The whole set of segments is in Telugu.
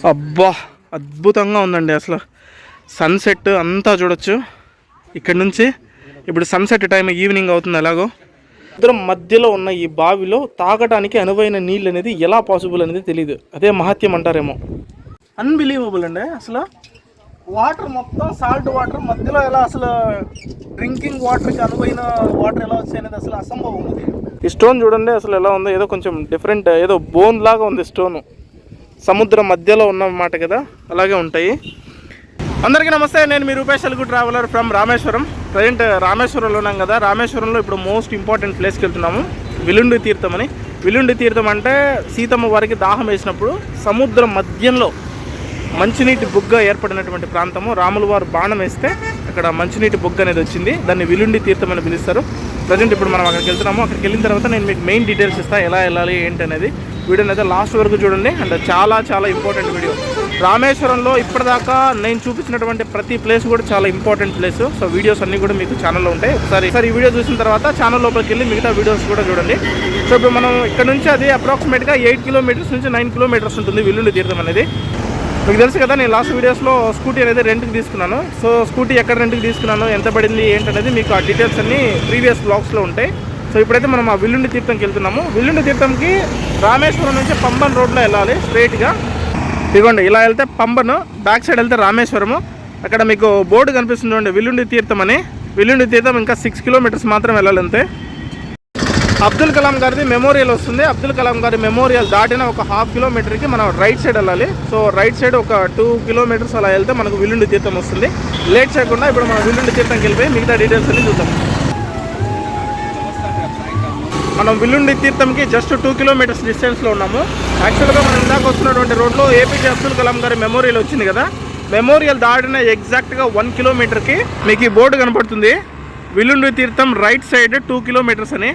అబ్బా, అద్భుతంగా ఉందండి. అసలు సన్సెట్ అంతా చూడొచ్చు ఇక్కడ నుంచి. ఇప్పుడు సన్సెట్ టైం, ఈవినింగ్ అవుతుంది. ఎలాగో ఇద్దరం మధ్యలో ఉన్న ఈ బావిలో తాగడానికి అనువైన నీళ్ళు అనేది ఎలా పాసిబుల్ అనేది తెలియదు. అదే మహత్యం అంటారేమో. అన్బిలీవబుల్ అండి. అసలు వాటర్ మొత్తం సాల్ట్ వాటర్, మధ్యలో ఎలా అసలు డ్రింకింగ్ వాటర్కి అనువైన వాటర్ ఎలా వచ్చాయి అనేది అసలు అసంభవం. ఈ స్టోన్ చూడండి అసలు ఎలా ఉందో. ఏదో కొంచెం డిఫరెంట్, ఏదో బోన్ లాగా ఉంది స్టోను. సముద్రం మధ్యలో ఉన్నమాట కదా, అలాగే ఉంటాయి. అందరికీ నమస్తే, నేను మీ Rupesh Telugu traveller from Rameswaram. Present రామేశ్వరంలో ఉన్నాం కదా. రామేశ్వరంలో ఇప్పుడు మోస్ట్ ఇంపార్టెంట్ ప్లేస్కి వెళ్తున్నాము, విలుండి తీర్థం అని. విలుండి తీర్థం అంటే సీతమ్మ వారికి దాహం వేసినప్పుడు సముద్రం మధ్యంలో మంచినీటి బుగ్గ ఏర్పడినటువంటి ప్రాంతము. రాముల వారు బాణం వేస్తే అక్కడ మంచినీటి బుగ్గ అనేది వచ్చింది. దాన్ని విలుండి తీర్థం అని పిలుస్తారు. ప్రజెంట్ ఇప్పుడు మనం అక్కడికి వెళ్తున్నాము. అక్కడికి వెళ్ళిన తర్వాత నేను మీకు మెయిన్ డీటెయిల్స్ ఇస్తాను, ఎలా వెళ్ళాలి ఏంటి అనేది. వీడియోని అయితే లాస్ట్ వరకు చూడండి. అండ్ చాలా చాలా ఇంపార్టెంట్ వీడియో. రామేశ్వరంలో ఇప్పటిదాకా నేను చూపించినటువంటి ప్రతి ప్లేస్ కూడా చాలా ఇంపార్టెంట్ ప్లేస్. సో వీడియోస్ అన్నీ కూడా మీకు ఛానల్లో ఉంటాయి. ఒకసారి ఈ వీడియో చూసిన తర్వాత ఛానల్ లోపలికి వెళ్ళి మిగతా వీడియోస్ కూడా చూడండి. సో ఇప్పుడు మనం ఇక్కడ నుంచి అది అప్రాక్సిమేట్గా 8 కిలోమీటర్స్ నుంచి 9 కిలోమీటర్స్ ఉంటుంది విలుండి తీర్థం అనేది. మీకు తెలుసు కదా, నేను లాస్ట్ వీడియోస్లో స్కూటీ అనేది రెంట్కి తీసుకున్నాను. సో స్కూటీ ఎక్కడ రెంట్కి తీసుకున్నాను, ఎంత పడింది ఏంటనేది మీకు ఆ డీటెయిల్స్ అన్నీ ప్రీవియస్ బ్లాగ్స్లో ఉంటాయి. సో ఇప్పుడైతే మనం ఆ విల్లుండి తీర్థంకి వెళ్తున్నాము. విల్లుండి తీర్థంకి రామేశ్వరం నుంచి పంబన్ రోడ్లో వెళ్ళాలి స్ట్రైట్గా. ఇదిగోండి ఇలా వెళ్తే పంబన్, బ్యాక్ సైడ్ వెళ్తే రామేశ్వరము. అక్కడ మీకు బోర్డు కనిపిస్తుంది చూడండి, విల్లుండి తీర్థం అని. విల్లుండి తీర్థం ఇంకా 6 కిలోమీటర్స్ మాత్రం వెళ్ళాలి అంతే. అబ్దుల్ కలాం గారిది మెమోరియల్ వస్తుంది. అబ్దుల్ కలాం గారి మెమోరియల్ దాటిన ఒక 1/2 కిలోమీటర్కి మనం రైట్ సైడ్ వెళ్ళాలి. సో రైట్ సైడ్ ఒక 2 కిలోమీటర్స్ అలా వెళ్తే మనకు విల్లుండి తీర్థం వస్తుంది. లేట్ చేయకుండా ఇప్పుడు మనం విల్లుండి తీర్థంకి వెళ్ళిపోయి మిగతా డీటెయిల్స్ అన్ని చూద్దాం. మనం విల్లుండి తీర్థంకి జస్ట్ 2 కిలోమీటర్స్ డిస్టెన్స్లో ఉన్నాము. యాక్చువల్గా మనం ఇందాక వస్తున్నటువంటి రోడ్లో ఏపీజే అబ్దుల్ కలాం గారి మెమోరియల్ వచ్చింది కదా. మెమోరియల్ దాటిన ఎగ్జాక్ట్గా 1 కిలోమీటర్కి మీకు ఈ బోర్డు కనపడుతుంది, విల్లుండి తీర్థం రైట్ సైడ్ 2 కిలోమీటర్స్ అని.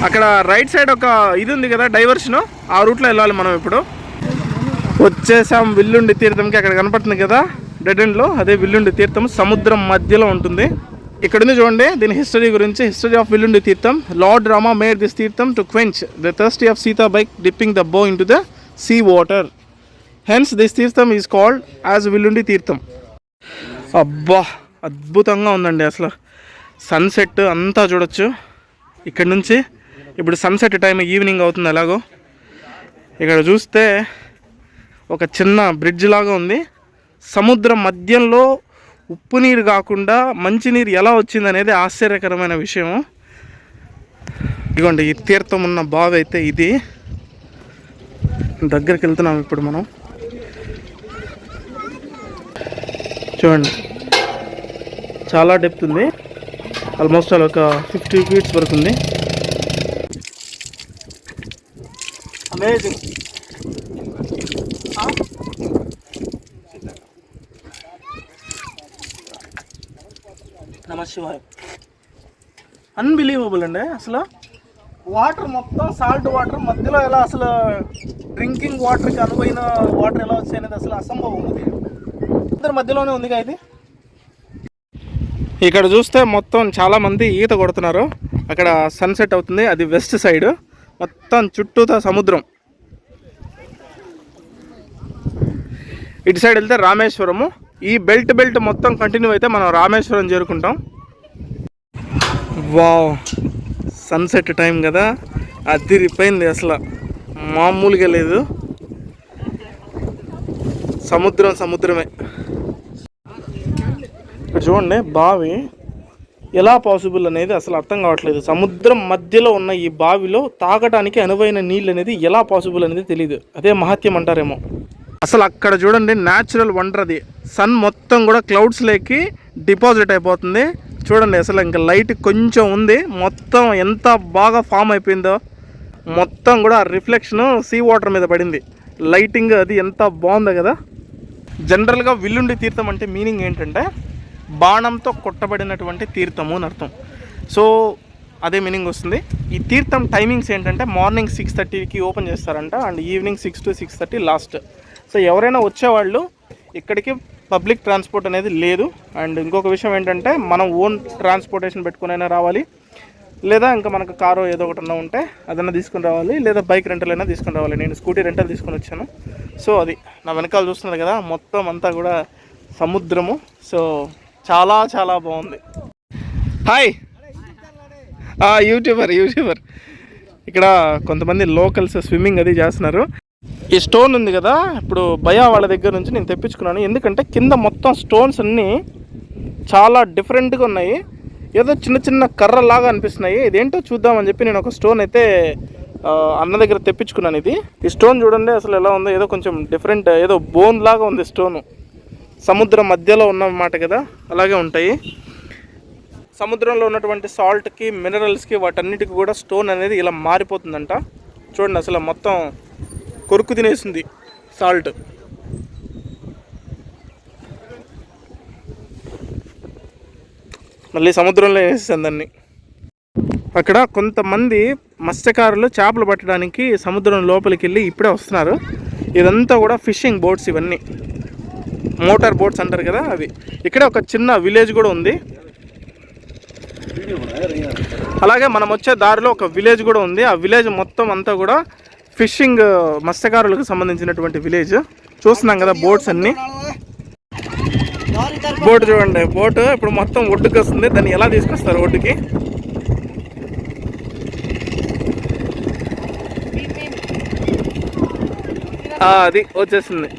అక్కడ రైట్ సైడ్ ఒక ఇది ఉంది కదా, డైవర్షన్, ఆ రూట్లో వెళ్ళాలి మనం. ఇప్పుడు వచ్చేసాం విల్లుండి తీర్థంకి. అక్కడ కనపడుతుంది కదా డెడ్ ఎండ్లో, అదే విల్లుండి తీర్థం. సముద్రం మధ్యలో ఉంటుంది. ఇక్కడ ఉంది చూడండి దీని హిస్టరీ గురించి. History of Villundi Theertham. Lord Rama made this theertham to quench the thirsty of Sita by dipping the bow into the sea water. Hence this theertham is called as Villundi Theertham. అబ్బా, అద్భుతంగా ఉందండి. అసలు సన్సెట్ అంతా చూడొచ్చు ఇక్కడ నుంచి. ఇప్పుడు సన్సెట్ టైం, ఈవినింగ్ అవుతుంది. ఎలాగో ఇక్కడ చూస్తే ఒక చిన్న బ్రిడ్జ్ లాగా ఉంది. సముద్రం మధ్యంలో ఉప్పు నీరు కాకుండా మంచినీరు ఎలా వచ్చింది అనేది ఆశ్చర్యకరమైన విషయం. ఇదిగోండి ఈ తీర్థం ఉన్న బావి అయితే ఇది. దగ్గరికి వెళ్తున్నాం ఇప్పుడు మనం. చూడండి చాలా డెప్త్ ఉంది. ఆల్మోస్ట్ అలా ఒక 50 ఫీట్స్ వరకు ఉంది. అమేజింగ్. నమశివాయ. అన్బిలీవబుల్ అండి. అసలు వాటర్ మొత్తం సాల్ట్ వాటర్, మధ్యలో ఎలా అసలు డ్రింకింగ్ వాటర్కి అనువైన వాటర్ ఎలా వచ్చాయి అనేది అసలు అసంభవం. ఇద్దరు మధ్యలోనే ఉంది ఇది. ఇక్కడ చూస్తే మొత్తం చాలామంది ఈత కొడుతున్నారు. అక్కడ సన్సెట్ అవుతుంది, అది వెస్ట్ సైడ్. మొత్తం చుట్టూతా సముద్రం. ఇటు సైడ్ వెళ్తే రామేశ్వరము. ఈ బెల్ట్ మొత్తం కంటిన్యూ అయితే మనం రామేశ్వరం చేరుకుంటాం. వావ్, సన్సెట్ టైం కదా, అదిరిపోయింది. అసలు మామూలుగా లేదు. సముద్రమే. ఇక్కడ చూడండి బావి ఎలా పాసిబుల్ అనేది అసలు అర్థం కావట్లేదు. సముద్రం మధ్యలో ఉన్న ఈ బావిలో తాగడానికి అనువైన నీళ్ళు అనేది ఎలా పాసిబుల్ అనేది తెలియదు. అదే మహత్యం అంటారేమో. అసలు అక్కడ చూడండి న్యాచురల్ వండర్ అది. సన్ మొత్తం కూడా క్లౌడ్స్ లేకి డిపాజిట్ అయిపోతుంది. చూడండి అసలు ఇంకా లైట్ కొంచెం ఉంది, మొత్తం ఎంత బాగా ఫామ్ అయిపోయిందో. మొత్తం కూడా రిఫ్లెక్షన్ సీ వాటర్ మీద పడింది. లైటింగ్ అది ఎంత బాగుందో కదా. జనరల్గా విల్లుండి తీర్థం అంటే మీనింగ్ ఏంటంటే బాణంతో కొట్టబడినటువంటి తీర్థము అని అర్థం. సో అదే మీనింగ్ వస్తుంది. ఈ తీర్థం టైమింగ్స్ ఏంటంటే మార్నింగ్ 6:30కి ఓపెన్ చేస్తారంట, and evening 6 to 6:30 last. So ఎవరైనా వచ్చేవాళ్ళు ఇక్కడికి పబ్లిక్ ట్రాన్స్పోర్ట్ అనేది లేదు. అండ్ ఇంకొక విషయం ఏంటంటే మనం ఓన్ ట్రాన్స్పోర్టేషన్ పెట్టుకునైనా రావాలి. లేదా ఇంకా మనకు కారు ఏదో ఒకటి ఉంటే అదన్నా తీసుకుని రావాలి, లేదా బైక్ రెంటల్ అయినా తీసుకుని రావాలి. నేను స్కూటీ రెంటల్ తీసుకొని వచ్చాను. సో అది నా వెనకాల చూస్తున్నారు కదా, మొత్తం అంతా కూడా సముద్రము. సో చాలా చాలా బాగుంది. హాయ్, యూట్యూబర్ ఇక్కడ కొంతమంది లోకల్స్ స్విమ్మింగ్ అది చేస్తున్నారు. ఈ స్టోన్ ఉంది కదా, ఇప్పుడు భయా వాళ్ళ దగ్గర నుంచి నేను తెప్పించుకున్నాను. ఎందుకంటే కింద మొత్తం స్టోన్స్ అన్నీ చాలా డిఫరెంట్గా ఉన్నాయి, ఏదో చిన్న చిన్న కర్రలాగా అనిపిస్తున్నాయి. ఇదేంటో చూద్దామని చెప్పి నేను ఒక స్టోన్ అయితే అన్న దగ్గర తెప్పించుకున్నాను. ఈ స్టోన్ చూడండి అసలు ఎలా ఉందో, ఏదో కొంచెం డిఫరెంట్, ఏదో బోన్ లాగా ఉంది స్టోను. సముద్రం మధ్యలో ఉన్నమాట కదా, అలాగే ఉంటాయి. సముద్రంలో ఉన్నటువంటి సాల్ట్కి, మినరల్స్కి, వాటన్నిటికి కూడా స్టోన్ అనేది ఇలా మారిపోతుందంట. చూడండి అసలు మొత్తం కొరుకు తినేసింది సాల్ట్. మళ్ళీ సముద్రంలో వేసేసాను దాన్ని. అక్కడ కొంతమంది మత్స్యకారులు చేపలు పట్టడానికి సముద్రం లోపలికి వెళ్ళి ఇప్పుడే వస్తున్నారు. ఇదంతా కూడా ఫిషింగ్ బోట్స్, ఇవన్నీ మోటార్ బోట్స్ అంటారు కదా అవి. ఇక్కడ ఒక చిన్న విలేజ్ కూడా ఉంది. అలాగే మనం వచ్చే దారిలో ఒక విలేజ్ కూడా ఉంది. ఆ విలేజ్ మొత్తం అంతా కూడా ఫిషింగ్, మత్స్యకారులకు సంబంధించినటువంటి విలేజ్. చూస్తున్నాం కదా బోట్స్ అన్నీ. బోట్ చూడండి, బోట్ ఇప్పుడు మొత్తం ఒడ్డుకి వస్తుంది. దాన్ని ఎలా తీసుకొస్తారు ఒడ్డుకి? అది వచ్చేసింది.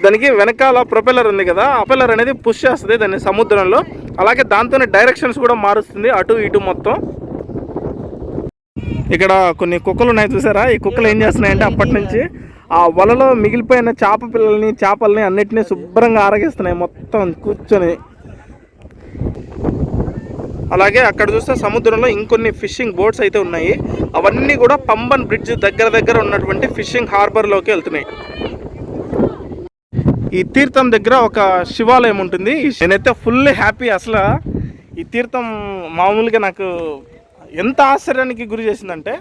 దానికి వెనకాల ప్రొపెల్లర్ ఉంది కదా, ఆ ప్రొపెల్లర్ అనేది పుష్ చేస్తుంది దాన్ని సముద్రంలో. అలాగే దాంతోనే డైరెక్షన్స్ కూడా మారుస్తుంది అటు ఇటు మొత్తం. ఇక్కడ కొన్ని కుక్కలు ఉన్నాయి చూసారా, ఈ కుక్కలు ఏం చేస్తున్నాయంటే అప్పటి నుంచి ఆ వలలో మిగిలిపోయిన చేపల్ని అన్నిటినీ శుభ్రంగా ఆరగిస్తున్నాయి మొత్తం కూర్చొని. అలాగే అక్కడ చూస్తే సముద్రంలో ఇంకొన్ని ఫిషింగ్ బోట్స్ అయితే ఉన్నాయి. అవన్నీ కూడా పంబన్ బ్రిడ్జ్ దగ్గర ఉన్నటువంటి ఫిషింగ్ హార్బర్లోకి వెళ్తున్నాయి. ఈ తీర్థం దగ్గర ఒక శివాలయం ఉంటుంది. నేనైతే ఫుల్ హ్యాపీ. అసలు ఈ తీర్థం మామూలుగా నాకు ఎంత ఆశ్చర్యానికి గురి చేసిందంటే,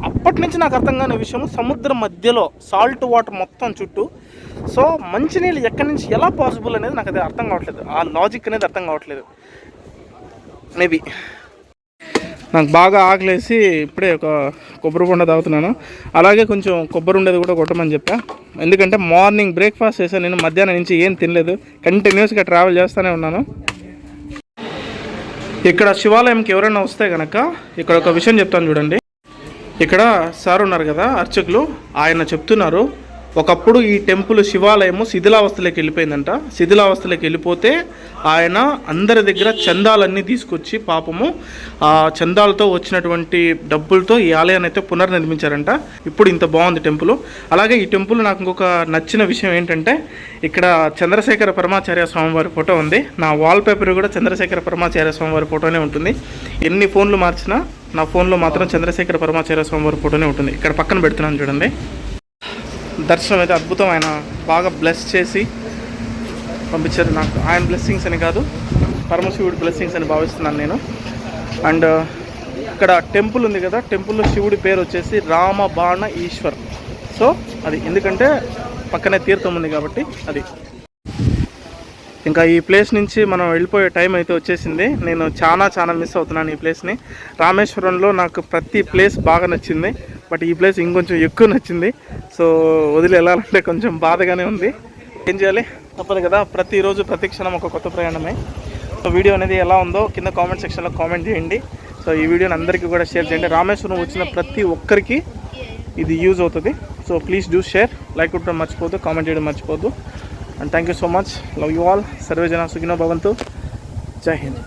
అప్పటి నుంచి నాకు అర్థం కాని విషయం, సముద్రం మధ్యలో సాల్ట్ వాటర్ మొత్తం చుట్టూ. సో మంచినీళ్ళు ఎక్కడి నుంచి ఎలా పాసిబుల్ అనేది నాకు అది అర్థం కావట్లేదు. ఆ లాజిక్ అనేది అర్థం కావట్లేదు. మేబీ నాకు బాగా ఆకలేసి ఇప్పుడే ఒక కొబ్బరి బొండ తాగుతున్నాను. అలాగే కొంచెం కొబ్బరి ఉండేది కూడా కొట్టమని చెప్పా. ఎందుకంటే మార్నింగ్ బ్రేక్ఫాస్ట్ చేశాను నేను, మధ్యాహ్నం నుంచి ఏం తినలేదు. కంటిన్యూస్గా ట్రావెల్ చేస్తూనే ఉన్నాను. ఇక్కడ శివాలయంకి ఎవరైనా వస్తే కనుక ఇక్కడ ఒక విషయం చెప్తాను చూడండి. ఇక్కడ సార్ ఉన్నారు కదా అర్చకులు, ఆయన చెప్తున్నారు, ఒకప్పుడు ఈ టెంపుల్ శివాలయము శిథిలావస్థలోకి వెళ్ళిపోయిందంట. శిథిలావస్థలోకి వెళ్ళిపోతే ఆయన అందరి దగ్గర చందాలన్నీ తీసుకొచ్చి పాపము ఆ చందాలతో వచ్చినటువంటి డబ్బులతో ఈ ఆలయాన్ని అయితే పునర్నిర్మించారంట. ఇప్పుడు ఇంత బాగుంది టెంపుల్. అలాగే ఈ టెంపుల్ నాకు ఇంకొక నచ్చిన విషయం ఏంటంటే, ఇక్కడ చంద్రశేఖర పరమాచార్య స్వామివారి ఫోటో ఉంది. నా వాల్పేపర్ కూడా చంద్రశేఖర పరమాచార్య స్వామివారి ఫోటోనే ఉంటుంది. ఎన్ని ఫోన్లు మార్చినా నా ఫోన్లో మాత్రం చంద్రశేఖర పరమాచార్య స్వామివారి ఫోటోనే ఉంటుంది. ఇక్కడ పక్కన పెడుతున్నాను చూడండి. దర్శనం అయితే అద్భుతం. ఆయన బాగా బ్లెస్ చేసి పంపించారు నాకు. ఆయన బ్లెస్సింగ్స్ అని కాదు, పరమశివుడి బ్లెస్సింగ్స్ అని భావిస్తున్నాను నేను. అండ్ ఇక్కడ టెంపుల్ ఉంది కదా, టెంపుల్లో శివుడి పేరు వచ్చేసి రామబాణ ఈశ్వర్. సో అది ఎందుకంటే పక్కనే తీర్థం ఉంది కాబట్టి అది. ఇంకా ఈ ప్లేస్ నుంచి మనం వెళ్ళిపోయే టైం అయితే వచ్చేసింది. నేను చాలా మిస్ అవుతున్నాను ఈ ప్లేస్ని. రామేశ్వరంలో నాకు ప్రతి ప్లేస్ బాగా నచ్చింది, బట్ ఈ ప్లేస్ ఇంకొంచెం ఎక్కువ నచ్చింది. సో వదిలి వెళ్ళాలంటే కొంచెం బాధగానే ఉంది. ఏం చేయాలి, తప్పదు కదా. ప్రతిరోజు ప్రతి క్షణం ఒక కొత్త ప్రయాణమే. సో వీడియో అనేది ఎలా ఉందో కింద కామెంట్ సెక్షన్లో కామెంట్ చేయండి. సో ఈ వీడియోని అందరికీ కూడా షేర్ చేయండి. రామేశ్వరం వచ్చిన ప్రతి ఒక్కరికి ఇది యూజ్ అవుతుంది. So please do share, like కొట్టడం మర్చిపోద్దు, కామెంట్ చేయడం మర్చిపోద్దు. And thank you so much. Love you all. Sarve Jana Sukhino Bhavantu. Jai Hind.